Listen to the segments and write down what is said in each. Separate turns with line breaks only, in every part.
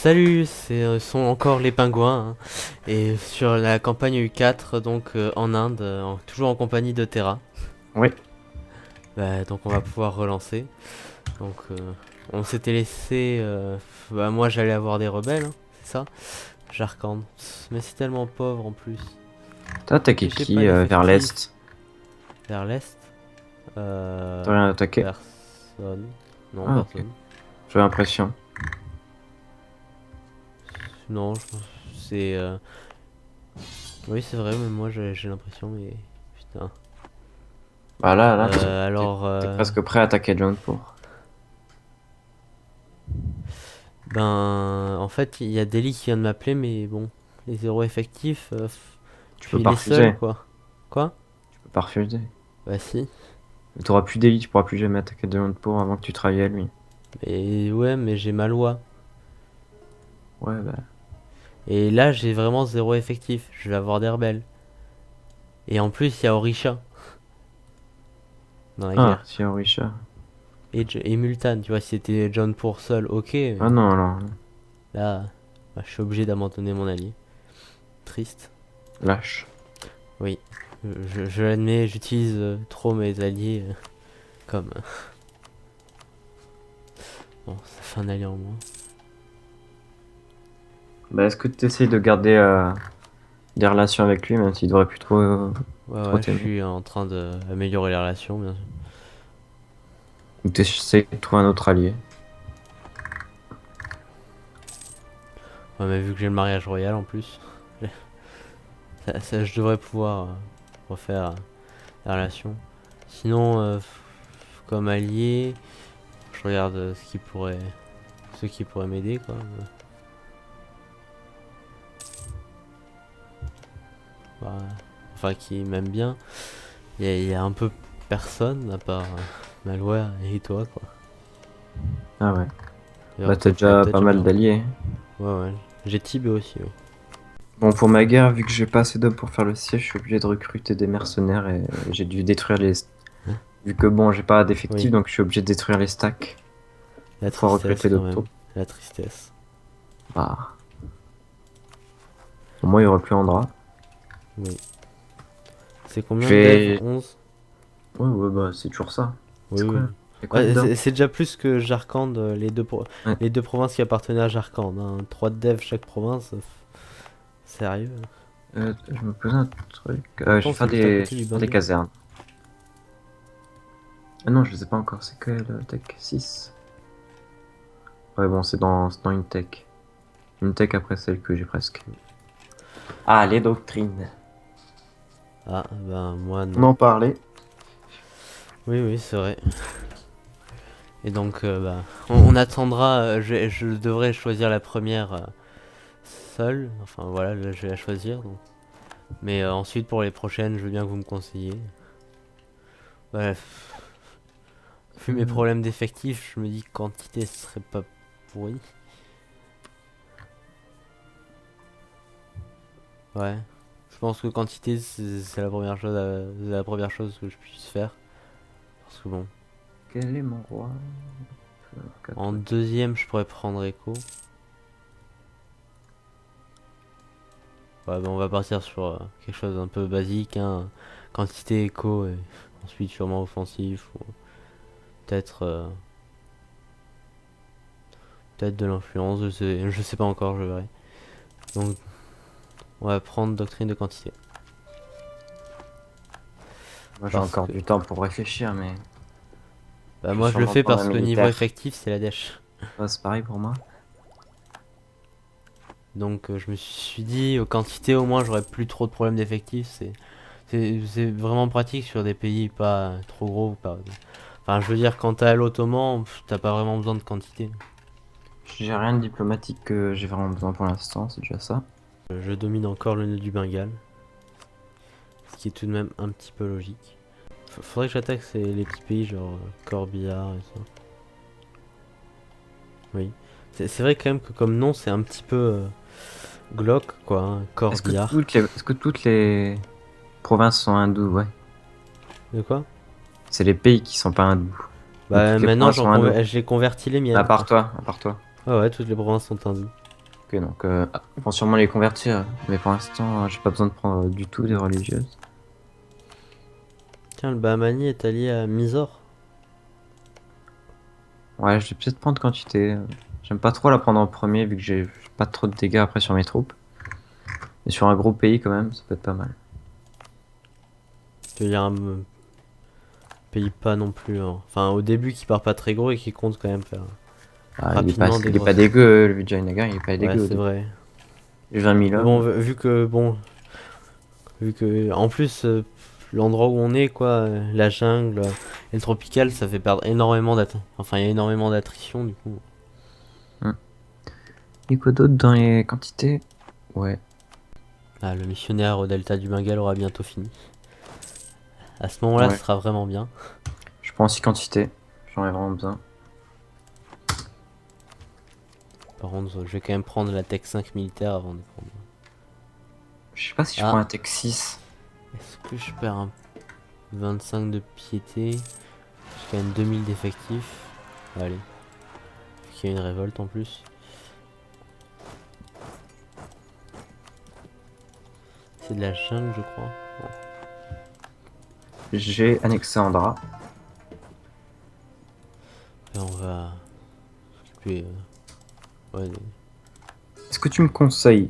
Salut, ce sont encore les pingouins, hein. Et sur la campagne U4, donc en Inde, toujours en compagnie de Terra.
Oui,
Donc on va pouvoir relancer. Donc on s'était laissé, moi j'allais avoir des rebelles, hein, c'est ça? Jarkand. Mais c'est tellement pauvre en plus.
t'as
Et
attaqué
j'ai pas
qui vers
d'effectifs.
l'est?
Vers l'est.
T'as rien attaqué?
Personne. Non,
Ah ok,
personne.
j'ai l'impression.
Non, c'est... Oui, c'est vrai, mais moi j'ai l'impression, mais... Putain.
Bah là, t'es
Alors...
t'es presque prêt à attaquer Johnpur.
En fait, il y a Delhi qui vient de m'appeler, mais bon, les zéros effectifs,
Tu peux
puis
pas
il est seul,
refuser,
quoi. Quoi?
tu peux pas refuser.
Bah si.
T'auras plus d'élite, tu pourras plus jamais attaquer Johnpur avant que tu travailles à lui.
Mais ouais, mais j'ai ma loi.
Ouais, bah.
Et là, j'ai vraiment zéro effectif. Je vais avoir des rebelles. Et en plus, il y a Orisha dans la
Ah,
guerre.
si Orisha.
Et Multan, tu vois, si c'était John pour seul, ok. Mais
Ah non, non,
là, bah, je suis obligé d'abandonner mon allié. Triste.
lâche.
Oui. Je l'admets, j'utilise trop mes alliés comme... Bon, ça fait un allié en moins.
Bah est-ce que tu essayes de garder des relations avec lui, même s'il devrait plus
Ouais,
trop
ouais, je
t'aimer?
suis en train d'améliorer les relations, bien sûr.
Ou t'essayes de trouver un autre allié?
Ouais, mais vu que j'ai le mariage royal en plus, je devrais pouvoir refaire la relation. Sinon, comme allié, je regarde ceux qui pourraient m'aider, quoi. Bah, enfin, qui m'aiment bien. Il y a un peu personne à part Malware et toi, quoi.
Ah ouais. Bah
D'ailleurs,
t'as
toi, tu l'as
déjà
peut-être
pas
jamais
mal
rencontré.
d'alliés.
Ouais, ouais. J'ai Tibé aussi, oui.
Bon, pour ma guerre, vu que j'ai pas assez d'hommes pour faire le siège, je suis obligé de recruter des mercenaires et j'ai dû détruire les.
Hein.
Vu que bon, j'ai pas d'effectifs,
Oui,
donc je suis obligé de détruire les stacks
la
pour pouvoir
tristesse
recruter
quand
d'autres
même.
troupes.
La tristesse.
Bah, au moins il y aura plus Andra.
Oui. C'est
Je
combien de dev?
vais.
11.
Ouais, ouais, bah c'est toujours ça.
Oui,
C'est quoi?
oui.
Il y a combien
Ouais,
dedans?
c'est déjà plus que Jarkand,
Ouais.
les deux provinces qui appartenaient à Jarkand, hein. 3 devs chaque province. Sérieux?
Je me posais un truc. Je
Pourtant,
vais faire
c'est juste à
je
côté du
vais faire des
Bengale.
casernes. Ah non, je les ai pas encore. C'est quelle tech? 6. Ouais, bon, c'est dans une tech. Une tech après celle que j'ai presque. Ah, les doctrines.
Ah, ben moi
On
non.
en parlait.
Oui, oui, c'est vrai. Et donc, on attendra. Je devrais choisir la première seule. Enfin, voilà, je vais la choisir. Donc. Mais ensuite, pour les prochaines, je veux bien que vous me conseillez. Bref, vu mes problèmes d'effectifs, je me dis que quantité ce serait pas pourri. Ouais. Je pense que quantité, c'est la première chose que je puisse faire. Parce que bon,
Quel est mon roi?
en
4.
deuxième, je pourrais prendre Echo. Ouais, on va partir sur quelque chose d'un peu basique, hein. Quantité Echo et ensuite sûrement offensif ou peut-être peut-être de l'influence. Je sais pas encore, je verrai. Donc, on va prendre doctrine de quantité.
Moi j'ai
Parce
encore
que,
du temps pour réfléchir, mais
bah,
je vais
moi je le
sûrement
fais
prendre un
parce que niveau
militaire.
effectif, c'est la dèche.
Ouais, c'est pareil pour moi.
Donc, je me suis dit, quantité au moins, j'aurais plus trop de problèmes d'effectifs. C'est vraiment pratique sur des pays pas trop gros. Pas... Enfin, je veux dire, quand t'as l'Ottoman, t'as pas vraiment besoin de quantité.
J'ai rien de diplomatique que j'ai vraiment besoin pour l'instant, c'est déjà ça.
Je domine encore le nœud du Bengale, ce qui est tout de même un petit peu logique. Faudrait que j'attaque les petits pays genre Corbillard et ça. Oui. C'est vrai quand même que comme nom, c'est un petit peu glauque, quoi, hein, Corbillard.
Est-ce que toutes les provinces sont hindoues? Ouais.
De quoi?
C'est les pays qui sont pas hindous. Ou
Bah
toutes les
maintenant,
provinces sont hindoues?
j'ai converti les
À
miennes,
part
quoi.
toi, à part toi.
Ouais, ouais, toutes les provinces sont hindoues.
Ok, donc ils vont sûrement les convertir, mais pour l'instant, j'ai pas besoin de prendre du tout des religieuses.
Tiens, le Bahamani est allié à Mysore.
Ouais, je vais peut-être prendre quantité. J'aime pas trop la prendre en premier vu que j'ai pas trop de dégâts après sur mes troupes. Mais sur un gros pays quand même, ça peut être pas mal.
Tu veux dire un pays pas non plus, hein. Enfin, au début, qui part pas très gros et qui compte quand même faire
Ah,
rapidement des
il est pas
grosses.
dégueu, le Vijayanagar, il est pas
Ouais,
dégueu au
c'est
début.
vrai.
Les 20 000
Mais bon,
hommes.
vu que, en plus, l'endroit où on est, quoi, la jungle et le tropical, ça fait perdre énormément d'attrition. Enfin, il y a énormément d'attrition, du coup.
Hmm. Et quoi d'autre dans les quantités? Ouais.
Ah, le missionnaire au delta du Bengale aura bientôt fini. À ce moment-là, ce
Ouais.
sera vraiment bien.
Je prends aussi quantité. J'en ai vraiment besoin.
Par contre, je vais quand même prendre la Tech 5 militaire avant de prendre.
Je sais pas si je prends
Ah,
un Tech 6.
est-ce que je perds un 25 de piété? J'ai quand même 2000 d'effectifs. Allez, vu qu'il y a une révolte en plus. C'est de la jungle, je crois. Non.
J'ai annexé Andra.
Et on va s'occuper. Ouais,
Est-ce que tu me conseilles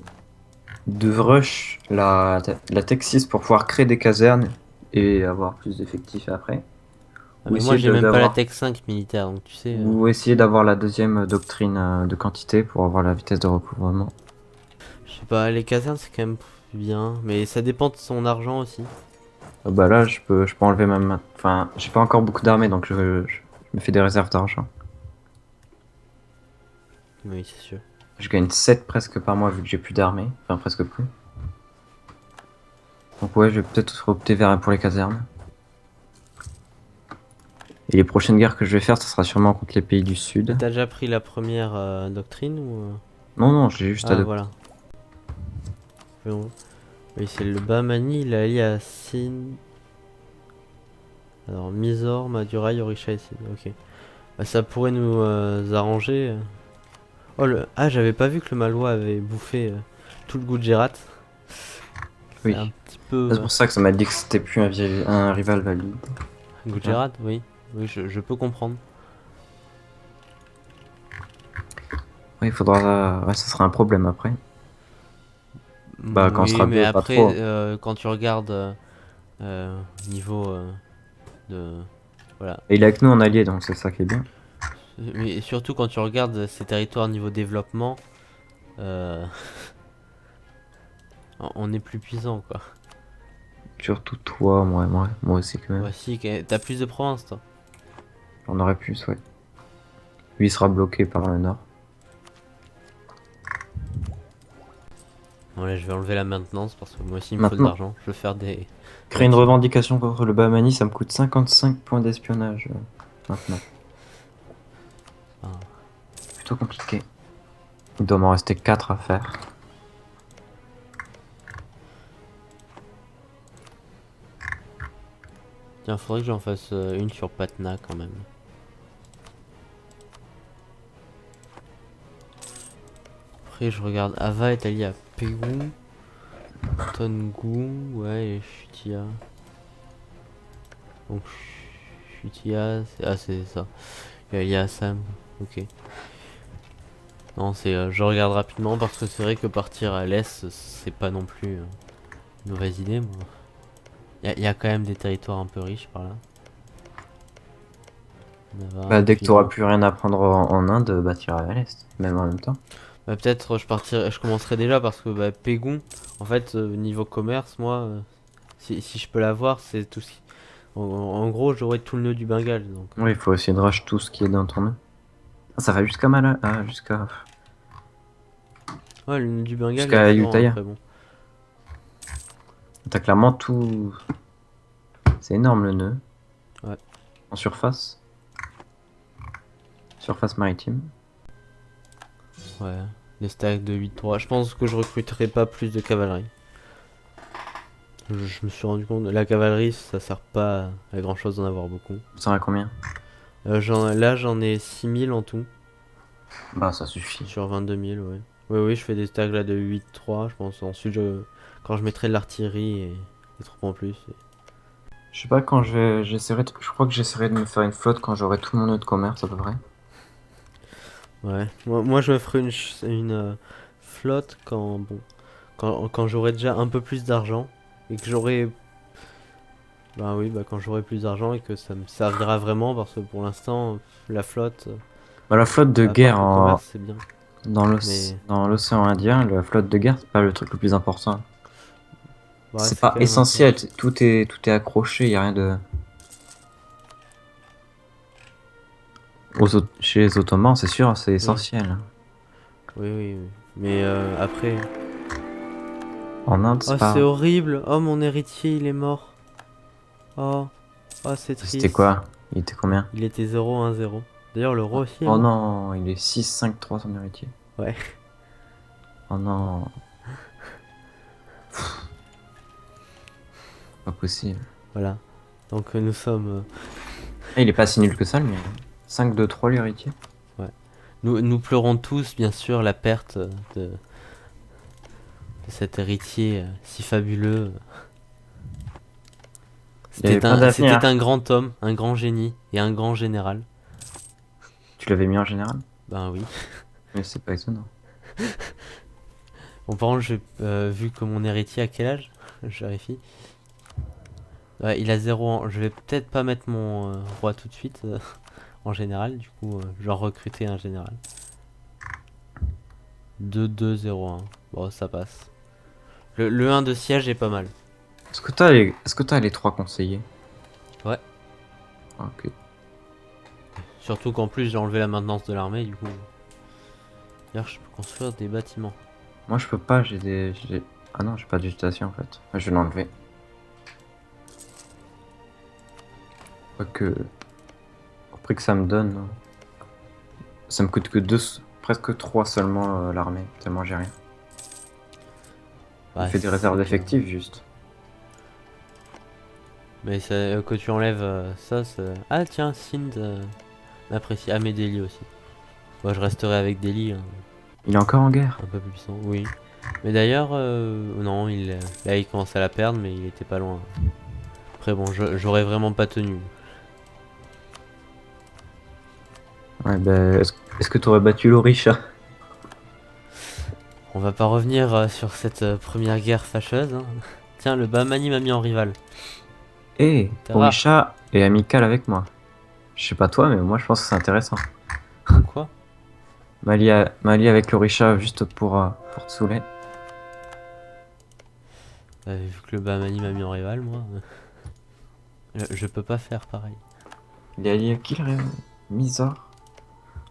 de rush la Tech 6 pour pouvoir créer des casernes et avoir plus d'effectifs après?
ah,
Ou
mais moi
essayer
j'ai même pas la
d'avoir
Tech 5 militaire, donc tu sais.
ou essayer d'avoir la deuxième doctrine de quantité pour avoir la vitesse de recouvrement?
Je sais pas, les casernes c'est quand même bien, mais ça dépend de son argent aussi.
Bah là, je peux enlever même. Enfin, j'ai pas encore beaucoup d'armées, donc je me fais des réserves d'argent.
Oui, c'est sûr.
Je gagne 7 presque par mois vu que j'ai plus d'armées. Enfin, presque plus. Donc ouais, je vais peut-être opter pour les casernes. Et les prochaines guerres que je vais faire, ça sera sûrement contre les pays du
Mais
Sud.
t'as déjà pris la première doctrine ou
Non, non, j'ai juste
Ah
adopté.
voilà. Bon. Oui, c'est le Bahmani, il est allié à Sin. Alors, Mysore, Madurai, Orisha et Sin. Ok. Bah, ça pourrait nous arranger. Oh, ah, j'avais pas vu que le Malwa avait bouffé tout le Gujarat. C'est un
Oui.
petit peu.
C'est pour ça que ça m'a dit que c'était plus un rival valide. Voilà.
Gujarat, oui. Oui, je peux comprendre.
Oui, il faudra. Ouais, ça sera un problème après. Bah, quand on
Oui,
sera
mais
deux, pas
après,
trop.
quand tu regardes niveau de. Voilà.
Et il est avec nous en allié, donc c'est ça qui est bien.
Mais surtout quand tu regardes ces territoires niveau développement, euh, on est plus puissant, quoi.
Surtout toi, moi aussi quand même.
Ouais, si, t'as plus de provinces, toi.
J'en aurais plus, ouais. Lui il sera bloqué par le nord.
Bon, là, je vais enlever la maintenance parce que moi aussi, il me faut de
Maintenant,
l'argent. Je veux faire des
créer une
bâtiments.
revendication contre le Bahmani, ça me coûte 55 points d'espionnage maintenant.
Ah.
Plutôt compliqué. Il doit m'en rester 4 à faire.
Tiens, faudrait que j'en fasse une sur Patna quand même. Après, je regarde. Ava est allié à Pegu, Tongu, ouais, et Chutia. Donc, Chutia, c'est ça. Et allié à Assam, ok. Non, je regarde rapidement parce que c'est vrai que partir à l'est, c'est pas non plus une mauvaise idée. Moi. Y a quand même des territoires un peu riches par là.
Bah,
Navarre,
dès que
puis
tu auras
bon.
plus rien à prendre en Inde, bah t'iras à l'est, même en même temps.
Bah, peut-être je commencerai déjà parce que bah, Pégou, en fait, niveau commerce, moi, si je peux l'avoir, c'est tout ce qui... En gros, j'aurai tout le nœud du Bengale. Donc,
Oui, il faut essayer de rush tout ce qui est dans ton nœud. Ah, ça va jusqu'à Mala, ah,
ouais, le nœud du Bengale est
jusqu'à
vraiment
Ayutthaya.
très bon.
T'as clairement tout. C'est énorme le nœud.
Ouais.
En surface. Surface maritime.
Ouais. Des stacks de 8-3. Je pense que je recruterai pas plus de cavalerie. Je me suis rendu compte, la cavalerie, ça sert pas à grand chose d'en avoir beaucoup.
Ça va combien?
Là, j'en ai 6000 en tout,
Bah, ça suffit.
sur 22 000, ouais. Oui, oui, je fais des stacks là de 8-3, je pense. Ensuite, quand je mettrai de l'artillerie et des troupes en plus.
Je sais pas quand je crois que j'essaierai de me faire une flotte quand j'aurai tout mon nœud de commerce à peu près.
Ouais. Moi, je me ferai une flotte quand j'aurai déjà un peu plus d'argent. Et que j'aurai. Bah oui, bah quand j'aurai plus d'argent et que ça me servira vraiment. Parce que pour l'instant, la flotte,
Bah, la flotte de
à part
guerre
pour le commerce, c'est bien. Mais
dans l'océan Indien, la flotte de guerre, c'est pas le truc le plus important.
ouais,
C'est
c'est
pas
quand même
essentiel,
intéressant.
tout est accroché, y a rien de. Chez les Ottomans, c'est sûr, c'est
Oui,
essentiel.
oui, oui, oui. Mais après.
En Inde, c'est
Oh, c'est
pas.
horrible. Oh, mon héritier, il est mort. Oh, oh, c'est
C'était
triste.
quoi? Il était combien?
Il était 0-1-0. D'ailleurs, le roi aussi est
Oh
mort.
non, il est 6-5-3 son héritier.
Ouais,
Oh non, pas possible.
voilà. Donc nous sommes.
Ah, il est pas si nul que ça, le mien. 5-2-3 l'héritier.
Ouais. Nous pleurons tous, bien sûr, la perte de cet héritier si fabuleux.
Il avait plein
C'était
d'avenir.
un grand homme, un grand génie et un grand général.
Tu l'avais mis en général?
Ben oui.
Mais c'est pas étonnant.
Bon, par contre, j'ai vu que mon héritier a quel âge? Je vérifie. Ouais, il a 0 ans. Je vais peut-être pas mettre mon roi tout de suite en général. Du coup, je vais en recruter un général. 2-2-0-1. Bon, ça passe. Le 1 de siège est pas mal.
Est-ce que t'as les 3 conseillers?
Ouais.
Ok.
Surtout qu'en plus, j'ai enlevé la maintenance de l'armée. Du coup, d'ailleurs, je peux construire des bâtiments.
Moi, je peux pas, Ah non, j'ai pas de végétation en fait. Je vais l'enlever. Quoique, au prix que ça me donne, ça me coûte que presque 3 seulement l'armée, tellement j'ai rien. Il
Bah,
fait des
c'est
réserves
bien.
d'effectifs juste.
Mais que tu enlèves ça, ah tiens, Sind m'apprécie. Ah, mais Delhi aussi. Moi, je resterai avec Delhi, hein,
Il est encore en guerre.
un peu plus puissant. Oui. Mais d'ailleurs, non, là, il commence à la perdre, mais il était pas loin. Après, bon, j'aurais vraiment pas tenu.
Ouais, bah, est-ce que t'aurais battu l'Orisha?
On va pas revenir sur cette première guerre fâcheuse, hein. Tiens, le Bahmani m'a mis en rival.
Eh,
C'est rare.
Orisha est amical avec moi. Je sais pas toi, mais moi je pense que c'est intéressant.
Quoi?
Mali avec l'Orisha juste pour te saouler.
Vu que le Bahmani m'a mis en rival, moi, je peux pas faire pareil.
Il est allié à qui le Mizor?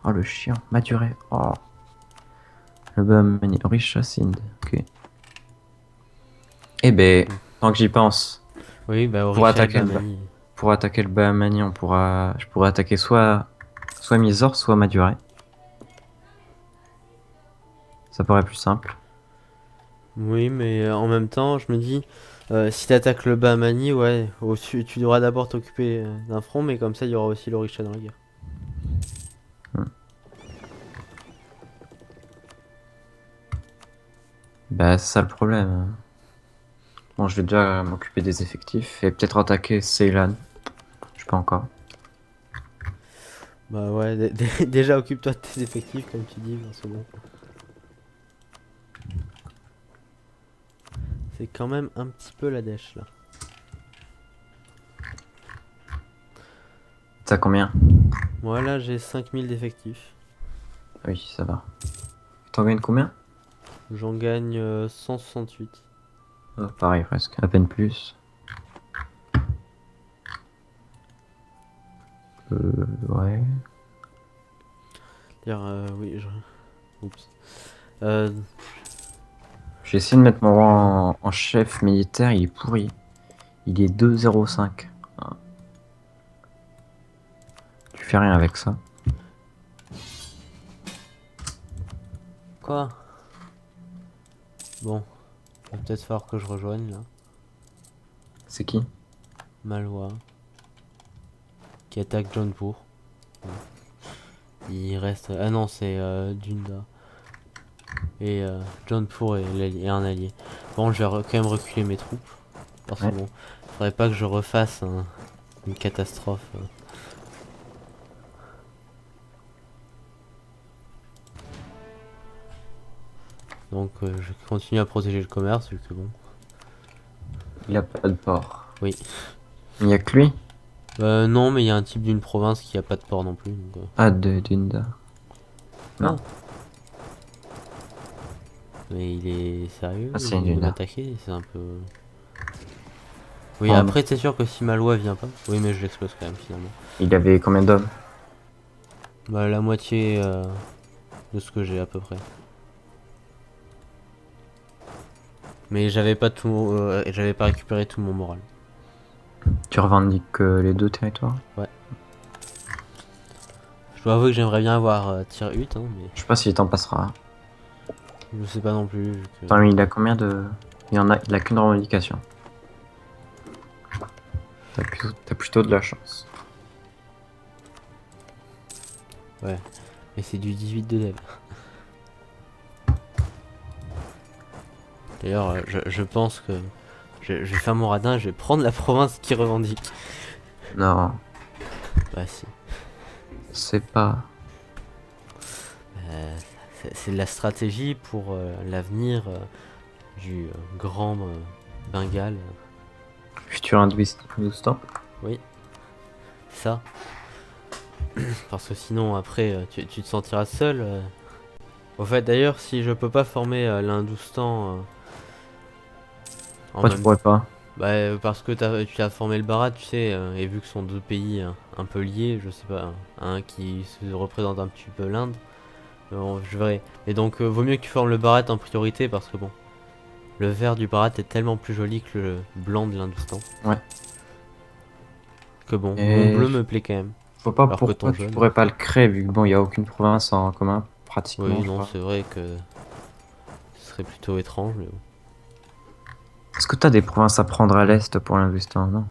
Oh le chien, Maduré. Oh. Le Bahmani, Orisha Sind. Ok. Eh ben,
Hmm.
tant que j'y pense,
Oui, bah
pour
Orisha et
attaquer
Bahmani.
pour attaquer le Bahmani, je pourrais attaquer soit Mizor, soit Maduré. Ça paraît plus simple.
Oui, mais en même temps, je me dis, si t'attaques le Bahmani, ouais, tu devras d'abord t'occuper d'un front, mais comme ça, il y aura aussi l'Orisha dans la guerre.
Hmm. Bah, c'est ça le problème. Bon, je vais déjà m'occuper des effectifs et peut-être attaquer Ceylan. Je sais pas encore.
Bah ouais, déjà occupe-toi de tes effectifs, comme tu dis, parce que bon, c'est quand même un petit peu la dèche là.
T'as combien?
Moi là, j'ai 5000 d'effectifs.
Oui, ça va. T'en gagnes combien?
J'en gagne 168.
Oh, pareil, presque. À peine plus. Ouais.
Dire, oui, oups. Euh,
J'ai essayé de mettre mon roi en chef militaire, il est pourri. Il est 2,05. Ah, tu fais rien avec ça.
quoi? Bon, va peut-être falloir que je rejoigne là.
C'est qui?
Malwa, qui attaque Jaunpur. Il reste. Ah non, c'est Dunda. Et Johnpur est un allié. Bon, je vais quand même reculer mes troupes. Parce que
Ouais.
bon, faudrait pas que je refasse une catastrophe. Donc je continue à protéger le commerce vu que bon.
Il a pas de port.
Oui.
Il y a que lui?
Non, mais il y a un type d'une province qui a pas de port non plus. Donc,
Ah, de Dunda. Non.
mais il est sérieux
Ah, c'est une
de
Dunda.
m'attaquer, c'est un peu. Oui,
Oh,
après c'est sûr que si ma loi vient pas. Oui, mais je l'explose quand même finalement.
il avait combien d'hommes?
Bah, la moitié de ce que j'ai à peu près. Mais j'avais pas récupéré tout mon moral.
Tu revendiques les 2 territoires?
Ouais. Je dois avouer que j'aimerais bien avoir tir hut, hein, mais
Je sais pas s'il t'en passera.
je sais pas non plus. Vu que...
Attends, mais il a combien de... Il a qu'une revendication. T'as plutôt de la chance.
Ouais. Mais c'est du 18 de dev. D'ailleurs, je pense que je vais faire mon radin, je vais prendre la province qui revendique.
Non,
Bah si.
c'est pas...
Euh, c'est de la stratégie pour l'avenir du grand Bengale.
Futur Hindustan.
Oui, ça. Parce que sinon, après, tu te sentiras seul. Au fait, d'ailleurs, si je peux pas former l'Hindustan en
Pourquoi tu
même
pourrais pas?
bah, parce que tu as formé le Bharat, tu sais, et vu que ce sont deux pays un peu liés, je sais pas, un qui se représente un petit peu l'Inde, bon, je verrai. Et donc, vaut mieux que tu formes le Bharat en priorité parce que bon, le vert du Bharat est tellement plus joli que le blanc de l'Hindustan.
Ouais.
Que bon, mon
Et
bleu
je
me plaît quand même.
vois pas
Alors que ton
pourquoi tu
jaune.
pourrais pas le créer, vu que bon, il y a aucune province en commun, pratiquement,
Oui,
je
non,
crois.
c'est vrai que ce serait plutôt étrange, mais bon.
Est-ce que t'as des provinces à prendre à l'est pour l'Hindustan? Non.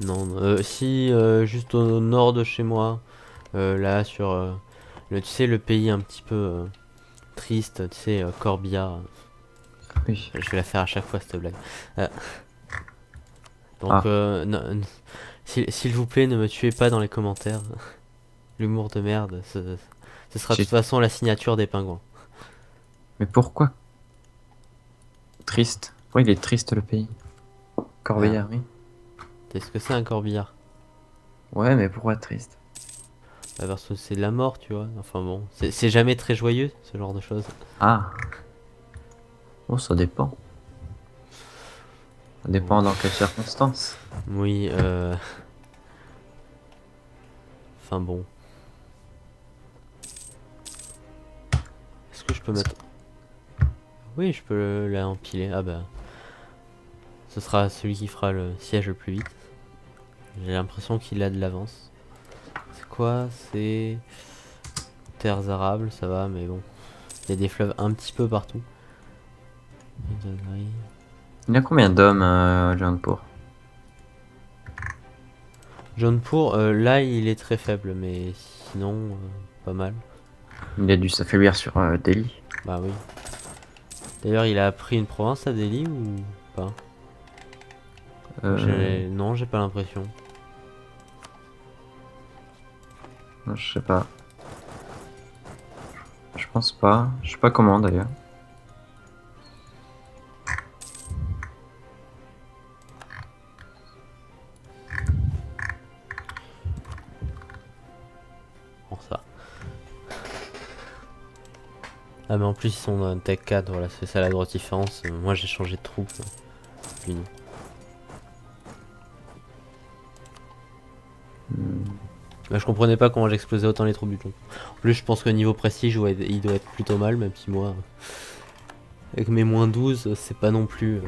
Non, non. Si, juste au nord de chez moi, là, sur tu sais, le pays un petit peu triste, tu sais, Corbia.
Oui.
Je vais la faire à chaque fois, cette blague. Euh, donc,
Ah,
s'il vous plaît, ne me tuez pas dans les commentaires. L'humour de merde, ce sera de toute
j'ai...
façon la signature des pingouins.
Mais pourquoi triste? Pourquoi il est triste, le pays?
Ah,
Corbillard, oui.
est-ce que c'est un corbillard?
Ouais, mais pourquoi triste?
Bah, parce que c'est de la mort, tu vois. Enfin bon, c'est jamais très joyeux, ce genre de choses.
Ah, oh, ça dépend. Ça
Bon.
dépend dans quelles circonstances.
Oui, enfin bon. Est-ce que je peux mettre... Oui, je peux la empiler. Ah bah, ce sera celui qui fera le siège le plus vite. J'ai l'impression qu'il a de l'avance. C'est quoi? C'est... Terres arables, ça va, mais bon. Il y a des fleuves un petit peu partout.
Il a combien d'hommes, Jaunpur?
Jaunpur, là, il est très faible, mais sinon, pas mal.
Il a dû s'affaiblir sur Delhi.
Bah oui. D'ailleurs, il a pris une province à Delhi ou pas? Non, j'ai pas l'impression.
Je sais pas. Je pense pas. Je sais pas comment d'ailleurs.
Bon, ça. Ah, mais en plus, ils sont dans Tech 4, voilà, c'est ça la grosse différence. Moi, j'ai changé de troupe. Lui, non. Bah, je comprenais pas comment j'explosais autant les troupes du tout. En plus, je pense que niveau prestige, ouais, il doit être plutôt mal, même si moi, avec mes moins 12, c'est pas non plus.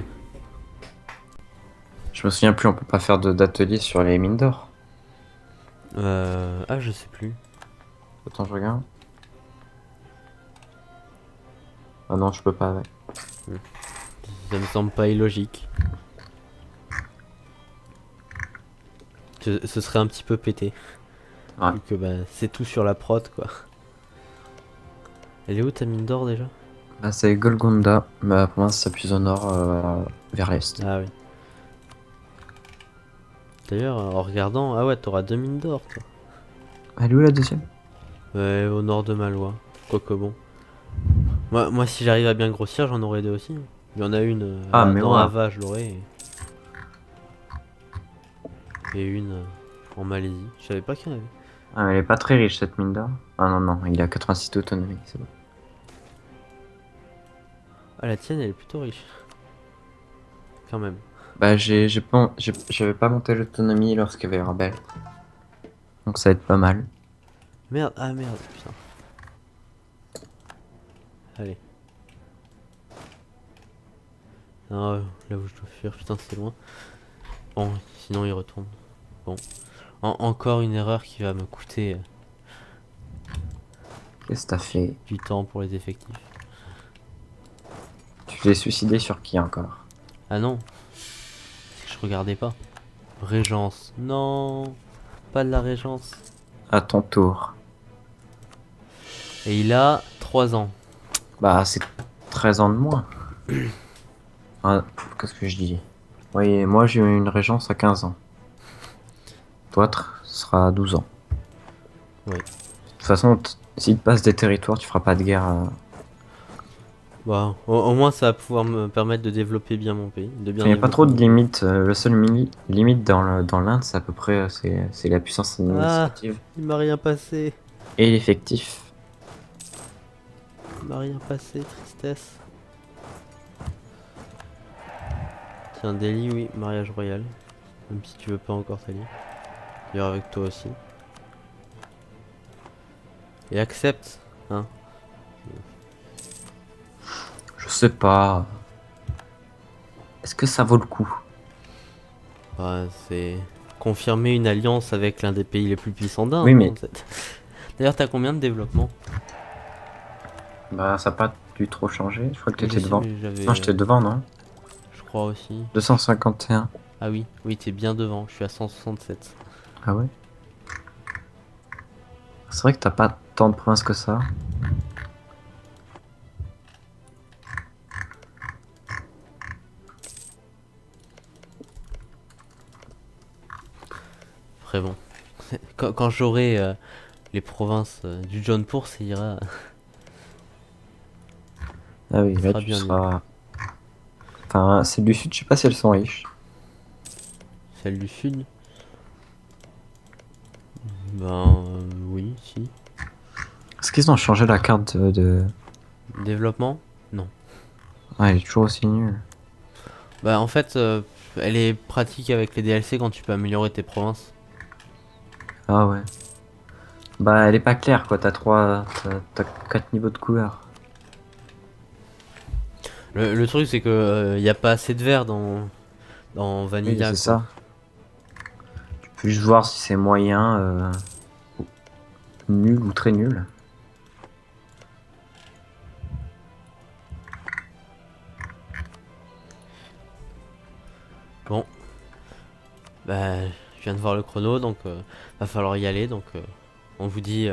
Je me souviens plus, on peut pas faire d'atelier sur les mines d'or.
Ah, je sais plus.
Attends, je regarde. Ah non, je peux pas, ouais.
Ça me semble pas illogique. Ce serait un petit peu pété.
Ouais.
Vu que bah, c'est tout sur la prod, quoi. Elle est où ta mine d'or déjà?
Bah, c'est Golgonda. Bah, pour moi, ça s'appuie au nord, vers l'est.
Ah oui. D'ailleurs, en regardant, ah ouais, t'auras 2 mines d'or, toi.
Elle est où la deuxième?
Ouais, au nord de Malois. Quoique bon. Moi, si j'arrive à bien grossir, j'en aurai deux aussi, hein. Il y en a une
Ah, mais
dans
ouais.
Ava, je l'aurai. Et une en Malaisie. Je savais pas qu'il y en avait.
Ah, elle est pas très riche cette mine d'or. Ah non, non, il a 86 d'autonomie, c'est bon.
Ah, la tienne, elle est plutôt riche. Quand même.
Bah, j'avais pas monté l'autonomie lorsqu'il y avait Rebelle. Donc ça va être pas mal.
Merde, ah merde, putain. Allez. Non, là où je dois fuir, putain, c'est loin. Bon, sinon il retourne. Bon. Encore une erreur qui va me coûter
Qu'est-ce que t'as fait?
du temps pour les effectifs.
Tu t'es suicidé sur qui encore?
Ah non, c'est que je regardais pas. Régence. Non, pas de la Régence.
À ton tour.
Et il a 3 ans.
Bah, c'est 13 ans de moins. Ah, qu'est-ce que je dis? Oui, moi j'ai eu une régence à 15 ans. Toi, ce sera à 12 ans.
Oui.
De toute façon, s'il te passe des territoires, tu feras pas de guerre.
Bah, au moins ça va pouvoir me permettre de développer bien mon pays. De bien
Il n'y a pas
développer
trop de
mon pays.
limites. Le seul limite dans l'Inde, c'est à peu près c'est la puissance
Ah,
administrative
il m'a rien passé.
et l'effectif.
Il m'a rien passé, tristesse. Tiens, Delhi, oui, mariage royal. Même si tu veux pas encore t'allier. D'ailleurs avec toi aussi. Et accepte, hein.
Je sais pas. Est-ce que ça vaut le coup?
Bah, c'est confirmer une alliance avec l'un des pays les plus puissants
Oui,
d'Inde,
mais
hein. D'ailleurs, t'as combien de développement?
bah ça n'a pas dû trop changer. Je crois que tu
Oui, je
étais
sais,
devant.
mais
Non,
j'avais.
j'étais devant, non?
Je crois aussi.
251.
Ah oui, oui, t'es bien devant. Je suis à 167.
Ah ouais? C'est vrai que t'as pas tant de provinces que ça.
Après bon. Quand j'aurai les provinces du Jaunpur, ça ira.
Ah oui,
Ça
là
sera
tu
bien mieux.
seras. Enfin, celles du sud, je sais pas si elles sont riches.
Celle du sud? Ben oui, si.
Est-ce qu'ils ont changé la carte
Développement? Non.
Ah, elle est toujours aussi nulle.
Bah en fait, elle est pratique avec les DLC quand tu peux améliorer tes provinces.
Ah ouais. Bah, elle est pas claire quoi. T'as 4 niveaux de couleur.
Le truc c'est que y a pas assez de vert dans
Oui,
Vanilla
c'est
quoi.
ça. Tu peux juste voir si c'est moyen, nul ou très nul.
Bon, bah je viens de voir le chrono donc va falloir y aller donc on vous dit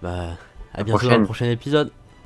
bah à
La
bientôt dans le
prochaine.
prochain épisode.